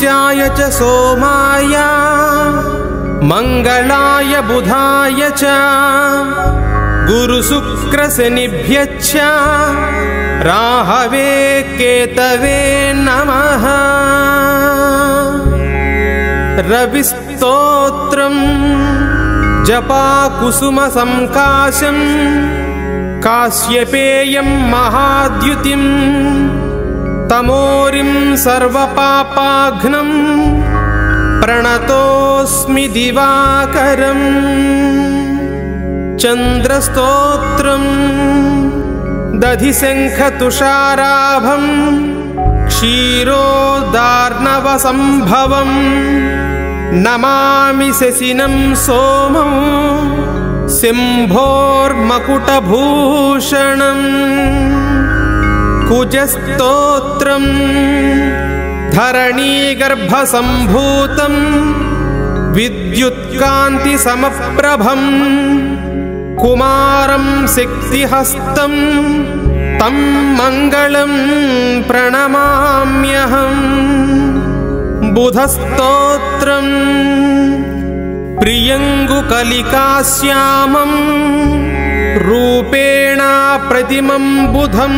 आदित्याय च सोमाय मंगलाय बुधाय च गुरुशुक्रशनिभ्यश्च राहवे केतवे नमः। रविस्तोत्रं जपाकुसुमसंकाशं काश्यपेयं महाद्युतिं तमोरिं सर्वपापाघ्नं प्रणतोऽस्मि दिवाकरम्। चन्द्रस्तोत्रं दधिशङ्खतुषाराभं क्षीरोदार्णवसम्भवं नमामि शशिनं सोमं सिंहोर्मकुटभूषणम्। कुजस्तोत्रं धरणीगर्भसम्भूतं विद्युत्कान्तिसमप्रभं कुमारं शक्तिहस्तं तं मङ्गलं प्रणमाम्यहम्। बुधस्तोत्रं प्रियङ्गुकलिकाश्यामं रूपेण प्रतिमं बुधं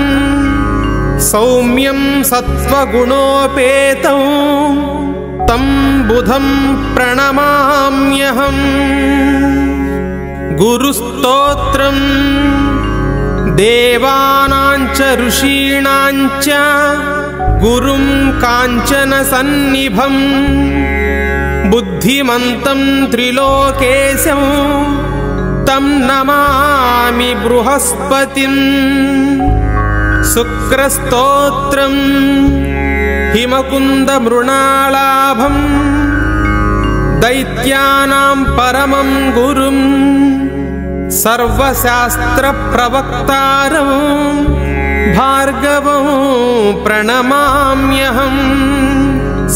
सौम्यं सत्त्वगुणोपेतं तं बुधं प्रणमाम्यहम्। गुरुस्तोत्रं देवानां च ऋषीणां च गुरुं काञ्चनसन्निभं बुद्धिमन्तं त्रिलोकेशं तं नमामि बृहस्पतिम्। शुक्रस्तोत्रं हिमकुन्दमृणालाभं दैत्यानां परमं गुरुं सर्वशास्त्रप्रवक्तारं भार्गवं प्रणमाम्यहम्।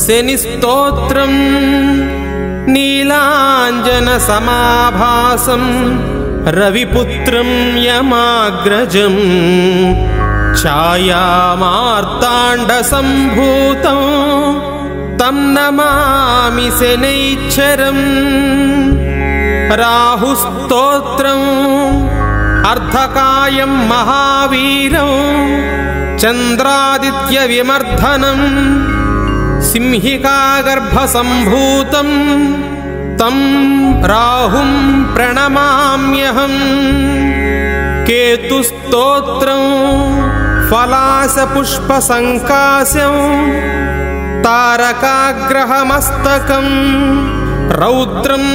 शनिस्तोत्रं नीलाञ्जनसमाभासं रविपुत्रं यमाग्रजं छायामार्ताण्डसम्भूतं तं नमामि शनैश्चरम्। राहुस्तोत्रम् अर्धकायं महावीरं चन्द्रादित्यविमर्दनं सिंहिकागर्भसम्भूतं तं राहुं प्रणमाम्यहम्। केतुस्तोत्रं फलासपुष्पसङ्काशं तारकाग्रहमस्तकं रौद्रं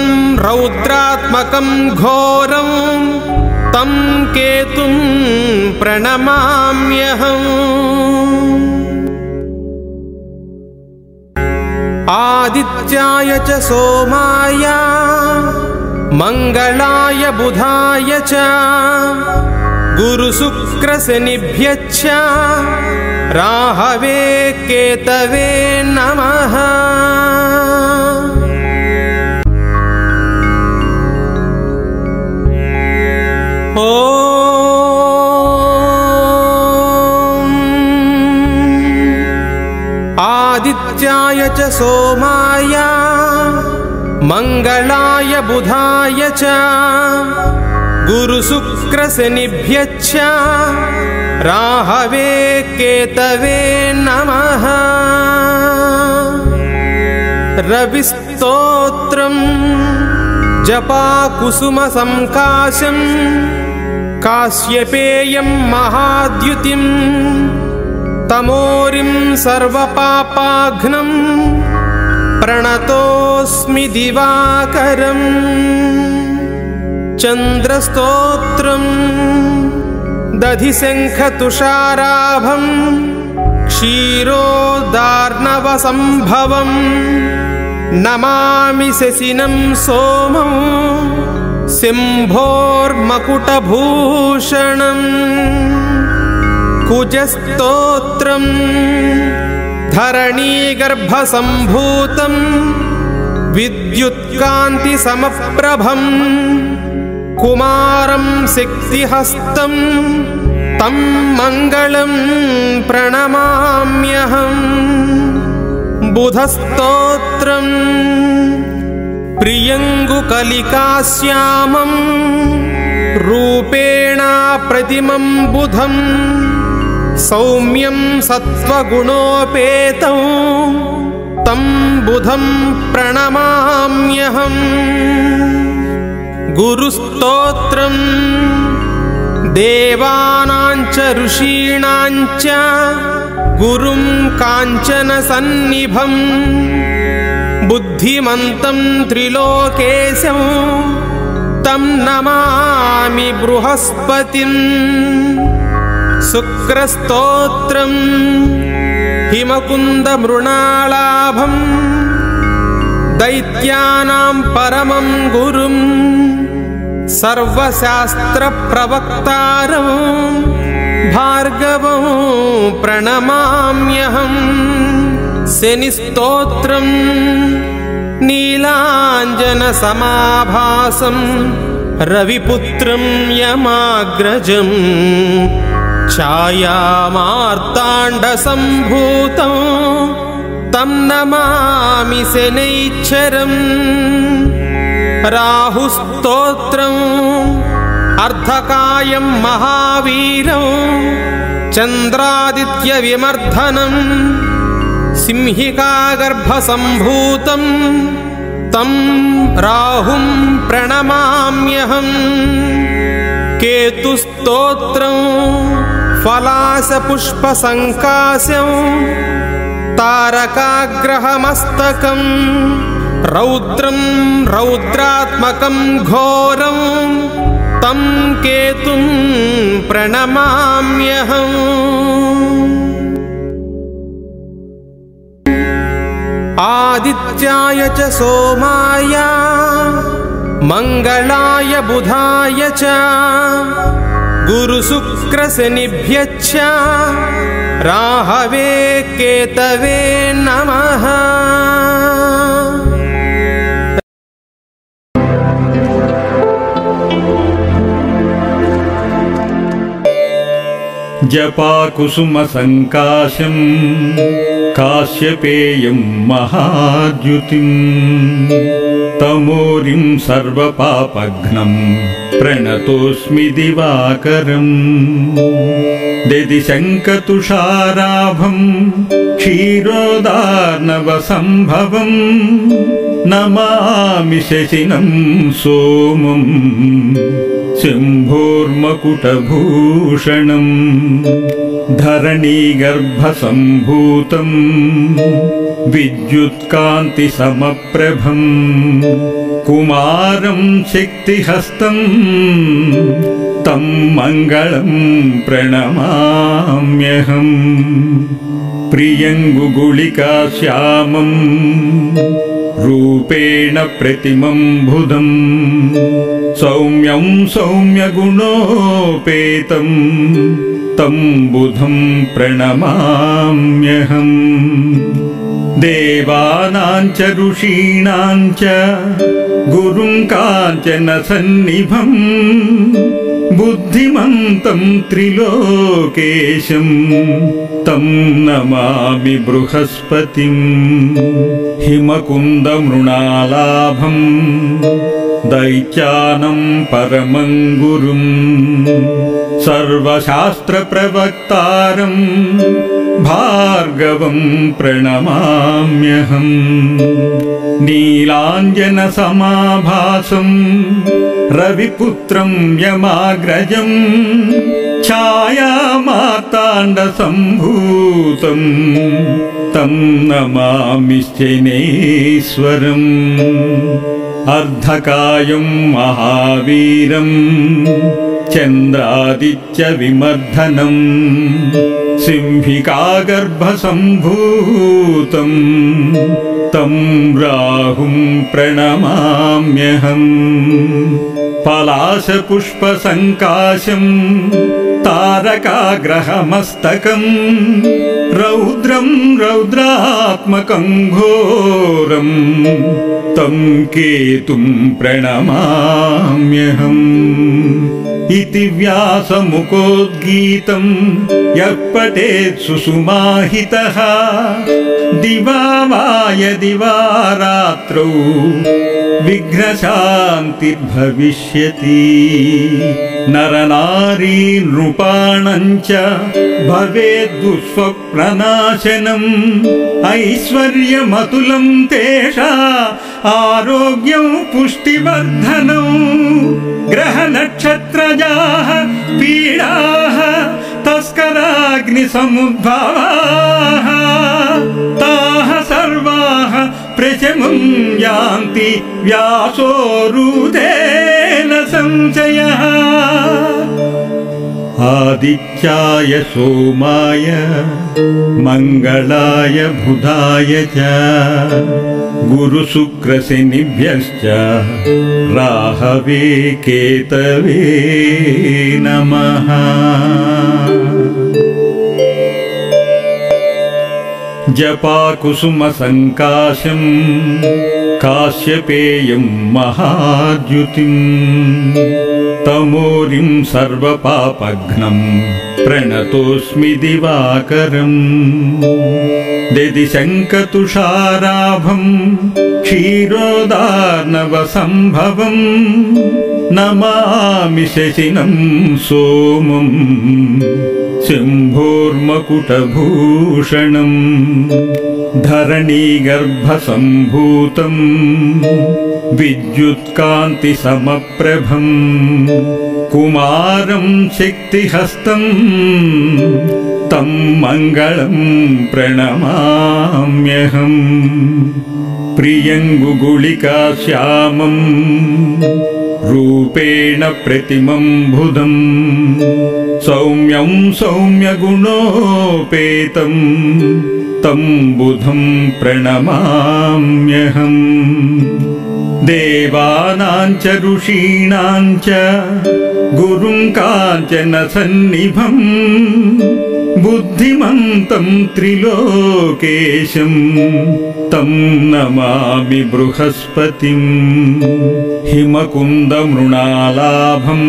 रौद्रात्मकं घोरं तं केतुं प्रणमाम्यहम्। आदित्याय च सोमाय मंगलाय बुधाय च गुरुशुक्रशनिभ्यश्च राहवे केतवे नमः। आदित्याय च सोमाय मंगलाय बुधाय च गुरुशुक्रशनिभ्यश्च राहवे केतवे नमः। रविस्तोत्रं जपाकुसुमसंकाशं काश्यपेयं महाद्युतिं तमोरिं सर्वपापाघ्नं प्रणतोऽस्मि दिवाकरम्। चन्द्रस्तोत्रं दधिशङ्खतुषाराभं क्षीरोदार्णवसम्भवं नमामि शशिनं सोमं सिंहोर्मकुटभूषणम्। कुजस्तोत्रं धरणीगर्भसम्भूतं विद्युत्कान्तिसमप्रभं कुमारं शक्तिहस्तं तं मङ्गलं प्रणमाम्यहम्। बुधस्तोत्रम् प्रियङ्गुकलिकाश्यामं रूपेण प्रतिमं बुधं सौम्यं सत्त्वगुणोपेतं तं बुधं प्रणमाम्यहम्। गुरुस्तोत्रम् देवानां च ऋषीणां च गुरुं काञ्चनसन्निभं बुद्धिमन्तं त्रिलोकेशं तं नमामि बृहस्पतिम्। शुक्रस्तोत्रम् हिमकुन्दमृणालाभं दैत्यानां परमं गुरुं सर्वशास्त्रप्रवक्तारं भार्गवं प्रणमाम्यहम्। शनिस्तोत्रम् नीलाञ्जनसमाभासं रविपुत्रं यमाग्रजं छायामार्ताण्डसम्भूतं तं नमामि शनैश्चरम्। राहुस्तोत्रम् अर्धकायं महावीरं चन्द्रादित्यविमर्दनं सिंहिकागर्भसम्भूतं तं राहुं प्रणमाम्यहम्। केतुस्तोत्रं फलासपुष्पसङ्काशं तारकाग्रहमस्तकं रौद्रं रौद्रात्मकं घोरं तं केतुं प्रणमाम्यहम्। आदित्याय च सोमाय मङ्गलाय बुधाय च गुरुशुक्रशनिभ्यश्च राहवे केतवे नमः। जपाकुसुमसङ्काशं काश्यपेयं महाद्युतिं तमोरिं सर्वपापघ्नं प्रणतोऽस्मि दिवाकरम्। दिदिशङ्कतुषाराभं क्षीरोदार्णवसम्भवं नमामि शशिनं सोमं शम्भोर्मकुटभूषणं। धरणीगर्भसम्भूतं विद्युत्कान्तिसमप्रभं कुमारं शक्तिहस्तं तं मङ्गलं प्रणमाम्यहम्। प्रियङ्गुगुलिकाश्यामं रूपेण प्रतिमं बुधं सौम्यं सौम्यगुणोपेतं तं बुधं प्रणमाम्यहम्। देवानां च ऋषीणां च गुरुं काञ्चनसन्निभं बुद्धिमन्तं त्रिलोकेशं तं नमामि बृहस्पतिम्। हिमकुन्दमृणालाभं दैत्यानं परमं गुरुं सर्वशास्त्रप्रवक्तारं भार्गवं प्रणमाम्यहम्। नीलाञ्जनसमाभासं रविपुत्रं यमाग्रजं छायामार्ताण्डसम्भूतं तं नमामि शनैश्वरम्। अर्धकायं महावीरं चन्द्रादित्यविमर्दनं सिंहिकागर्भसम्भूतं तं राहुं प्रणमाम्यहम्। पलाशपुष्पसङ्काशं तारकाग्रहमस्तकं रौद्रं रौद्रात्मकं घोरं तं केतुं प्रणमाम्यहम्। इति व्यासमुकोद्गीतं यः पठेत् सुसुमाहितः दिवा वा यदि वा रात्रौ विघ्नशान्तिर्भविष्यति नरनारी नृपाणां च भवेद्दुःस्वप्ननाशनम् ऐश्वर्यमतुलं तेषाम् आरोग्यं पुष्टिवर्धनम् ग्रहनक्षत्रजाः पीडाः तस्कराग्निसमुद्भवाः ताः सर्वाः प्रशमं यान्ति व्यासोरुदेन संशयः आदित्याय सोमाय मंगलाय बुधाय च गुरुशुक्रशनिभ्यश्च राहवे केतवे नमः जपाकुसुमसङ्काशं काश्यपेयं महाद्युतिं तमोरिं सर्वपापघ्नं प्रणतोऽस्मि दिवाकरम् दिदिशङ्कतुषाराभं क्षीरोदार्णवसम्भवं नमामि शशिनं सोमं शम्भोर्मकुटभूषणम् धरणीगर्भसम्भूतं विद्युत्कान्तिसमप्रभम् कुमारं शक्तिहस्तं तं मङ्गलं प्रणमाम्यहम् प्रियङ्गुगुलिकाश्यामं रूपेण प्रतिमं बुधं सौम्यं सौम्यगुणोपेतं तं बुधं प्रणमाम्यहम् देवानां च ऋषीणां च गुरुं काञ्चनसन्निभं बुद्धिमन्तं त्रिलोकेशं तं नमामि बृहस्पतिं हिमकुन्दमृणालाभं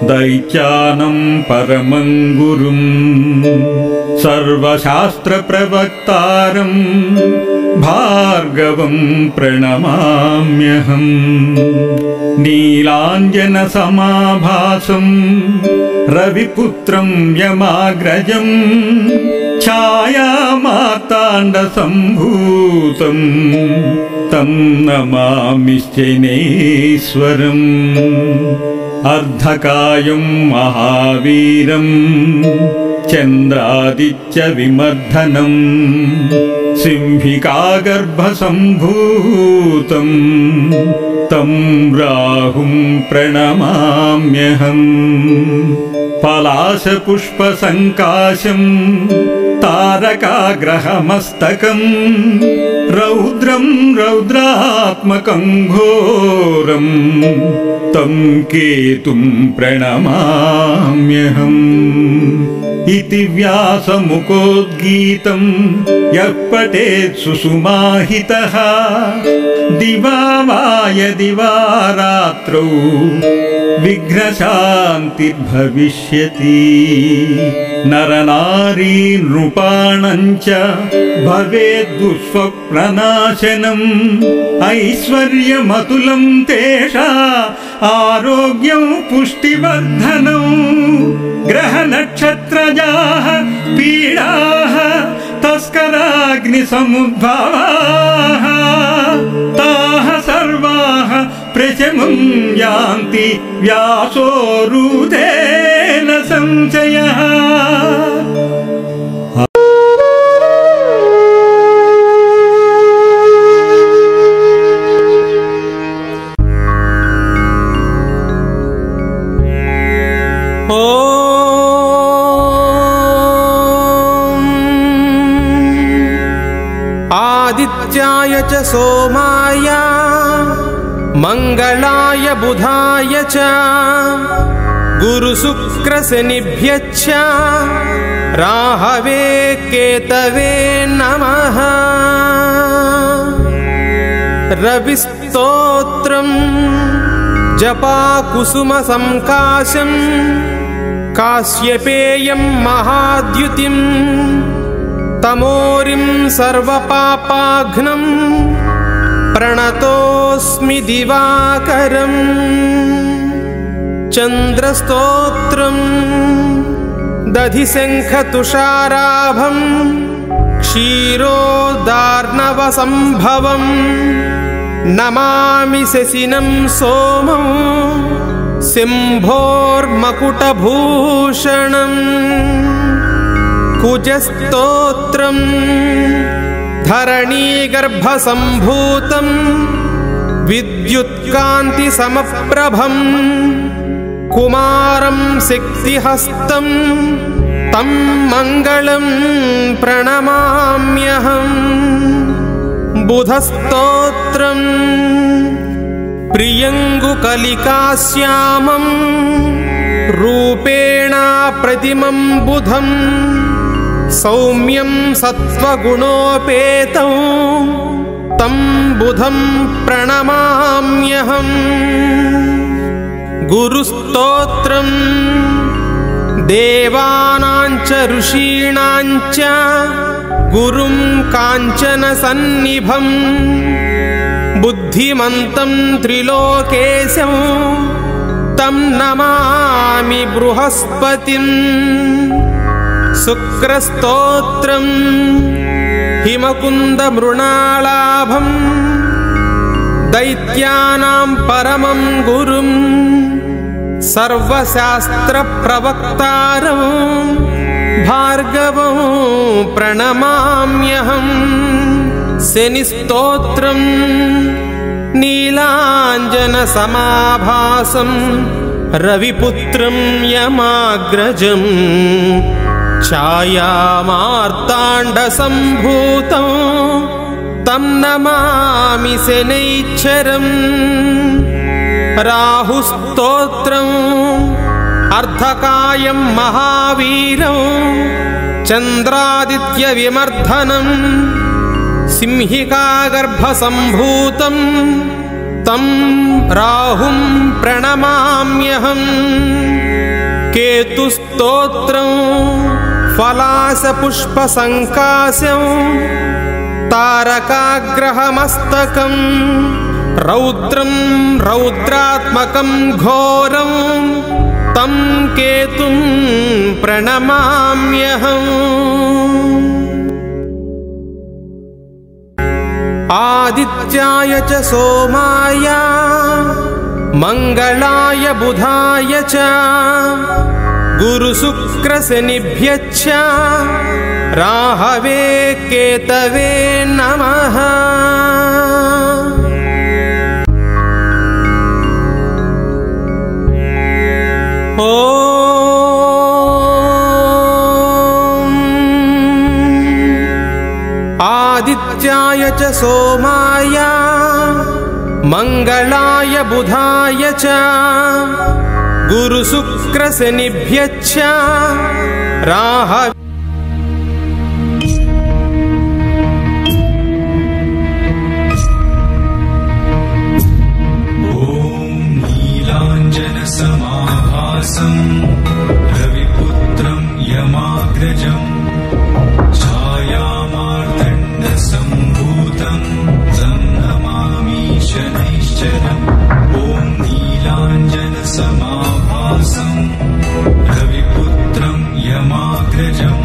दैत्यानं परमं गुरुं सर्वशास्त्रप्रवक्तारं भार्गवं प्रणमाम्यहम् नीलाञ्जनसमाभासं रविपुत्रं यमाग्रजं छायामार्ताण्डसम्भूतं तं नमामि शनैश्वरम् अर्धकायं महावीरं चन्द्रादित्यविमर्दनं सिंहिकागर्भसम्भूतं तं राहुं प्रणमाम्यहम् पलाशपुष्पसङ्काशं तारकाग्रहमस्तकं रौद्रं रौद्रात्मकं घोरं तं केतुं प्रणमाम्यहम् इति व्यासमुकोद्गीतं यः पठेत् सुसुमाहितः दिवा वा यदि वा रात्रौ विघ्नशान्तिर्भविष्यति नरनारी नृपाणां च भवेद्दुःस्वप्ननाशनम् ऐश्वर्यमतुलं तेषाम् आरोग्यं पुष्टिवर्धनम् ग्रहनक्षत्रजाः पीडाः तस्कराग्निसमुद्भवाः ताः सर्वाः प्रशमं यान्ति व्यासोरुदेन संशयः आदित्याय च सोमाय मंगलाय बुधाय च गुरुशुक्रशनिभ्यश्च राहवे केतवे नमः रविस्तोत्रम् जपाकुसुमसंकाशं काश्यपेयं महाद्युतिं तमोरिं सर्वपापाघ्नं प्रणतोऽस्मि दिवाकरम् चन्द्रस्तोत्रं दधिशङ्खतुषाराभं क्षीरोदार्णवसम्भवं नमामि शशिनं सोमं सिंहोर्मकुटभूषणम् कुजस्तोत्रं धरणीगर्भसम्भूतं विद्युत्कान्तिसमप्रभं कुमारं शक्तिहस्तं तं मङ्गलं प्रणमाम्यहम् बुधस्तोत्रं प्रियङ्गुकलिकाश्यामं रूपेण प्रतिमं बुधं सौम्यं सत्त्वगुणोपेतं तं बुधं प्रणमाम्यहम् गुरुस्तोत्रं देवानां च ऋषीणां च गुरुं काञ्चनसन्निभं बुद्धिमन्तं त्रिलोकेशं तं नमामि बृहस्पतिं शुक्रस्तोत्रं हिमकुन्दमृणालाभं दैत्यानां परमं गुरुं सर्वशास्त्रप्रवक्तारं भार्गवं प्रणमाम्यहम् शनिस्तोत्रं नीलाञ्जनसमाभासं रविपुत्रं यमाग्रजं छायामार्ताण्डसम्भूतं तं नमामि शनैश्चरम् राहुस्तोत्रम् अर्धकायं महावीरं चन्द्रादित्यविमर्दनं सिंहिकागर्भसम्भूतं तं राहुं प्रणमाम्यहम् केतुस्तोत्रं फलासपुष्पसङ्काशं तारकाग्रहमस्तकं रौद्रं रौद्रात्मकं घोरं तं केतुं प्रणमाम्यहम् आदित्याय च सोमाय मङ्गलाय बुधाय च गुरुशुक्रशनिभ्यश्च राहवे केतवे नमः। आदित्याय च सोमाय मङ्गलाय बुधाय च गुरुशुक्रशनिभ्यश्च राहवे रविपुत्रं यमाग्रजं छायामार्तण्डसम्भूतं तं नमामि शनैश्चरम् ॐ नीलाञ्जनसमाभासं रविपुत्रं यमाग्रजं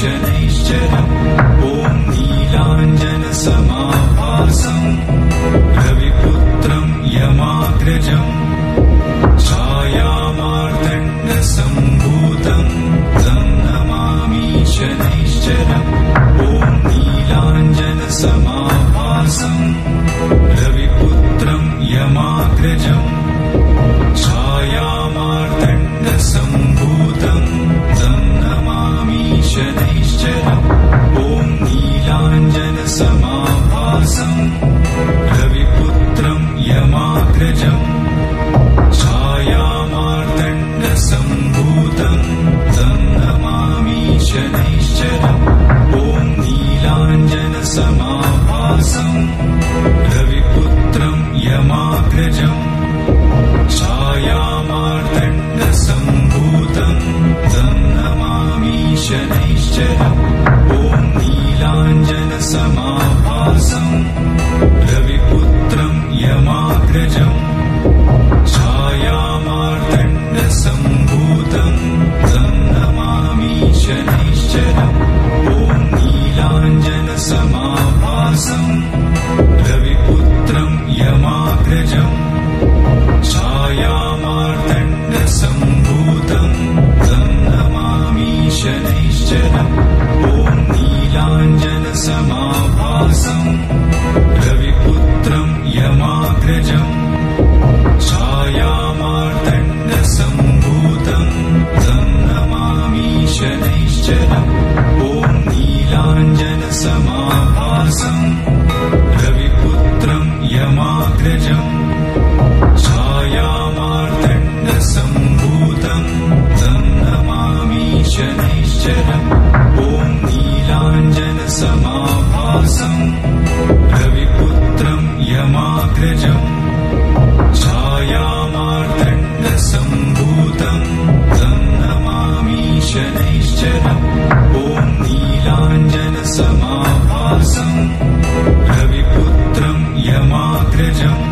शनैश्चरम् ॐ नीलाञ्जनसमाभासम् रविपुत्रम् यमाग्रजम् छायामार्तण्डसम्भूतम् तं नमामि शनैश्चरम् ॐ नीलाञ्जनसमाभासम् रविपुत्रम् यमाग्रजम् छायामार्तण्डसम्भूतम् तं नमामि शनैश्चरम् ॐ नीलाञ्जनसमाभासम् रविपुत्रम् यमाग्रजम् छायामार्तण्डसम्भूतम् तं नमामि शनैश्चरम् ॐ नीलाञ्जनसमाभासम् रविपुत्रम् यमाग्रजम् छायामार्तण्डसम्भूतम् तं नमामि शनैश्चरम् ॐ नीलाञ्जनसमाभासम् रविपुत्रम् यमाग्रजम् छायामार्तण्डसम्भूतम् तं नमामि शनैश्चरम् ॐ नीलाञ्जनसमाभासम् रविपुत्रम् यमाग्रजम् छायामार्तण्डसम्भूतम् तं नमामि शनैश्चरम् ॐ नीलाञ्जनसमाभासम् रविपुत्रम् यमाग्रजम् छायामार्तण्डसम्भूतम् तं नमामि शनैश्चरम् ॐ नीलाञ्जनसमाभासम् रविपुत्रम् यमाग्रजम् छायामार्तण्डसम्भूतम् तं नमामि शनैश्चरम् ॐ नीलाञ्जनसमाभासम् रविपुत्रम् यमाग्रजम् छायामार्तण्डसम्भूतम् तं नमामि शनैश्चरम् ॐ नीलाञ्जनसमाभासम् रविपुत्रम् यमाग्रजम्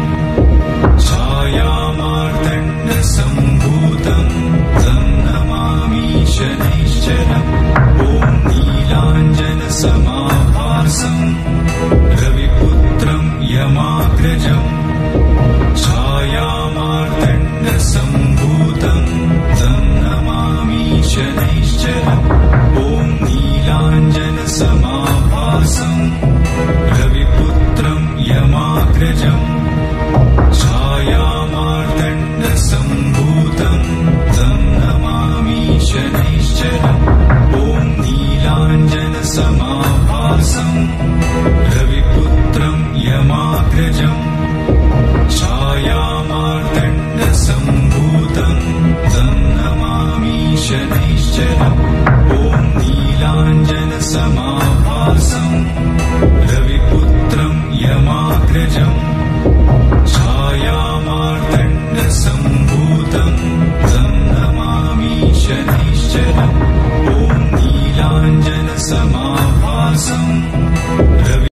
छायामार्तण्डसम्भूतम् तं नमामि शनैश्चरम् ॐ नीलाञ्जनसमाभासम् रविपुत्रम् यमाग्रजम् छायामार्तण्डसम्भूतम् तं नमामि शनैश्चरम् ॐ नीलाञ्जनसमाभासम् रविपुत्रम् यमाग्रजम् छायामार्तण्डसम्भूतम् तं नमामि शनैश्चरम् ॐ नीलाञ्जनसमाभासम् रविपुत्रम् यमाग्रजम् छायामार्तण्डसम्भूतम् तं नमामि शनैश्चरम् ॐ नीलाञ्जनसमाभासम्